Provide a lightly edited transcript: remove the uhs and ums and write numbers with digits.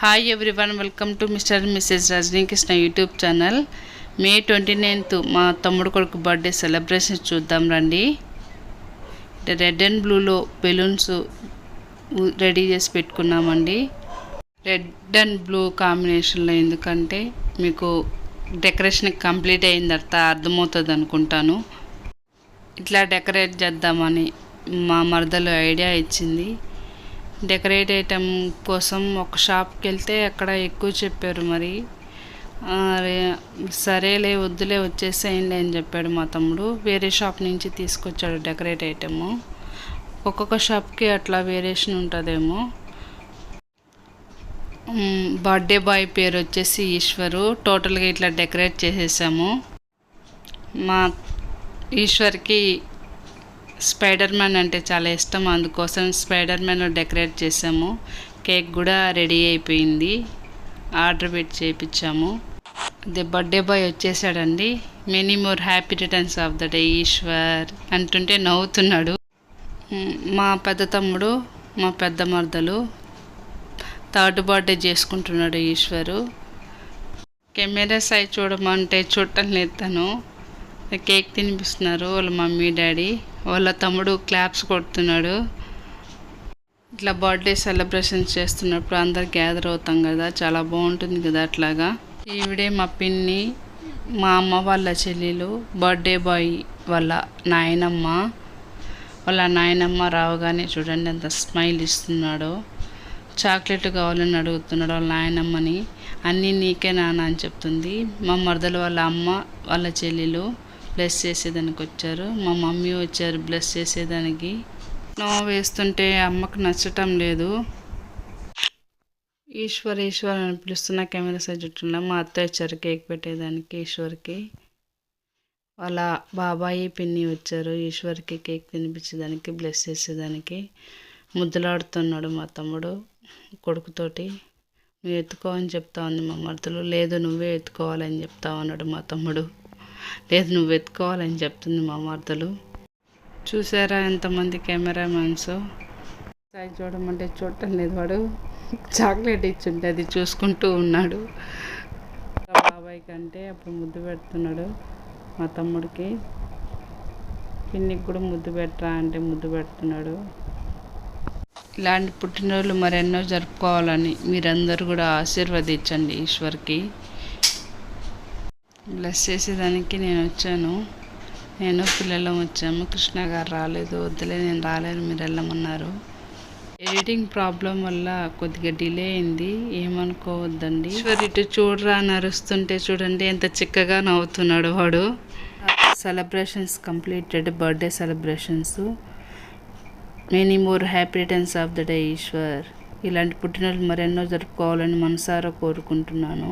Hi everyone, welcome to mister and missus Rajanikrishna YouTube channel. May 29th మా తమ్ముడు కొడుకు birthday celebration చూద్దాం రండి. రెడ్ అండ్ బ్లూలో బెలూన్స్ రెడీ చేసి పెట్టుకున్నామండి. రెడ్ అండ్ బ్లూ కాంబినేషన్లో, ఎందుకంటే మీకు డెకరేషన్ కంప్లీట్ అయిన తర్వాత అర్థమవుతుంది అనుకుంటాను. ఇట్లా డెకరేట్ చేద్దామని మా మరదలు ఐడియా ఇచ్చింది. డెకరేట్ ఐటమ్ కోసం ఒక షాప్కి వెళ్తే అక్కడ ఎక్కువ చెప్పారు. మరి సరేలే వద్దులే వచ్చేసేయండి అని చెప్పాడు మా తమ్ముడు. వేరే షాప్ నుంచి తీసుకొచ్చాడు డెకరేట్ ఐటము. ఒక్కొక్క షాప్కి అట్లా వేరియేషన్ ఉంటుందేమో. బర్త్డే బాయ్ పేరు వచ్చేసి ఈశ్వరు. టోటల్గా ఇట్లా డెకరేట్ చేసేసాము. మా ఈశ్వర్కి స్పైడర్ మ్యాన్ అంటే చాలా ఇష్టం, అందుకోసం స్పైడర్ మ్యాన్ డెకరేట్ చేసాము. కేక్ కూడా రెడీ అయిపోయింది, ఆర్డర్ పెట్టి చేయించాము. అదే బర్త్డే బాయ్ వచ్చేసాడండి. Many more happy returns of the day Eshwar అంటుంటే నవ్వుతున్నాడు. మా పెద్ద తమ్ముడు, మా పెద్ద మరదలు థర్డ్ బర్త్డే చేసుకుంటున్నాడు ఈశ్వరు. కెమెరా సైజ్ చూడమంటే చూడటం లేదు. తను కేక్ తినిపిస్తున్నారు వాళ్ళ మమ్మీ డాడీ. వాళ్ళ తమ్ముడు క్లాప్స్ కొడుతున్నాడు. ఇట్లా బర్త్డే సెలబ్రేషన్స్ చేస్తున్నప్పుడు అందరు గ్యాదర్ అవుతాం కదా, చాలా బాగుంటుంది కదా. అట్లాగా ఈవిడే మా పిన్ని, మా అమ్మ వాళ్ళ చెల్లెలు, బర్త్డే బాయ్ వాళ్ళ నాయనమ్మ. వాళ్ళ నాయనమ్మ రావగానే చూడండి ఎంత స్మైల్ ఇస్తున్నాడో. చాక్లెట్ కావాలని అడుగుతున్నాడు వాళ్ళ నాయనమ్మని. అన్నీ నీకే నాన్న అని చెప్తుంది. మా మరదలు వాళ్ళ అమ్మ వాళ్ళ చెల్లెలు బ్లెస్ చేసేదానికి వచ్చారు. మా మమ్మీ వచ్చారు బ్లెస్ చేసేదానికి. నో వేస్తుంటే అమ్మకు నచ్చటం లేదు. ఈశ్వర్ ఈశ్వర్ అని పిలుస్తున్న కెమెరా సైజ్ చుట్టూ మా అత్త వచ్చారు కేక్ పెట్టేదానికి ఈశ్వర్కి. వాళ్ళ బాబాయి పిన్ని వచ్చారు ఈశ్వర్కి కేక్ తినిపించేదానికి, బ్లెస్ చేసేదానికి. ముద్దులాడుతున్నాడు మా తమ్ముడు కొడుకుతోటి. నువ్వు ఎత్తుకో అని చెప్తా ఉంది మా మరదలు. లేదు నువ్వే ఎత్తుకోవాలని చెప్తా ఉన్నాడు మా తమ్ముడు. లేదు నువ్వు ఎత్తుకోవాలని చెప్తుంది మా మరదలు. చూసారా ఎంతమంది కెమెరామ్యాన్స్. సైజ్ చూడమంటే చూడటం లేదు. వాడు చాక్లెట్ ఇచ్చుంటే అది చూసుకుంటూ ఉన్నాడు. బాబాయ్ కంటే అప్పుడు ముద్దు పెడుతున్నాడు మా తమ్ముడికి. పిన్నికి కూడా ముద్దు పెట్టరా అంటే ముద్దు పెడుతున్నాడు. ఇలాంటి పుట్టినరోజులు మరెన్నో జరుపుకోవాలని మీరందరూ కూడా ఆశీర్వదించండి ఈశ్వర్కి. బ్లెస్ చేసేదానికి నేను వచ్చాను. నేను పిల్లలం వచ్చాము. కృష్ణ గారు రాలేదు. వద్దులే నేను రాలేను మీరు వెళ్ళమన్నారు. ఎడిటింగ్ ప్రాబ్లం వల్ల కొద్దిగా డిలే అయింది, ఏమనుకోవద్దండి. ఈశ్వర్ ఇటు చూడరా అని అరుస్తుంటే చూడండి ఎంత చిక్కగా నవ్వుతున్నాడు వాడు. Celebrations completed, birthday celebrations. Many more happy returns of the day Eshwar. ఇలాంటి పుట్టినరోజులు మరెన్నో జరుపుకోవాలని మనసారా కోరుకుంటున్నాను.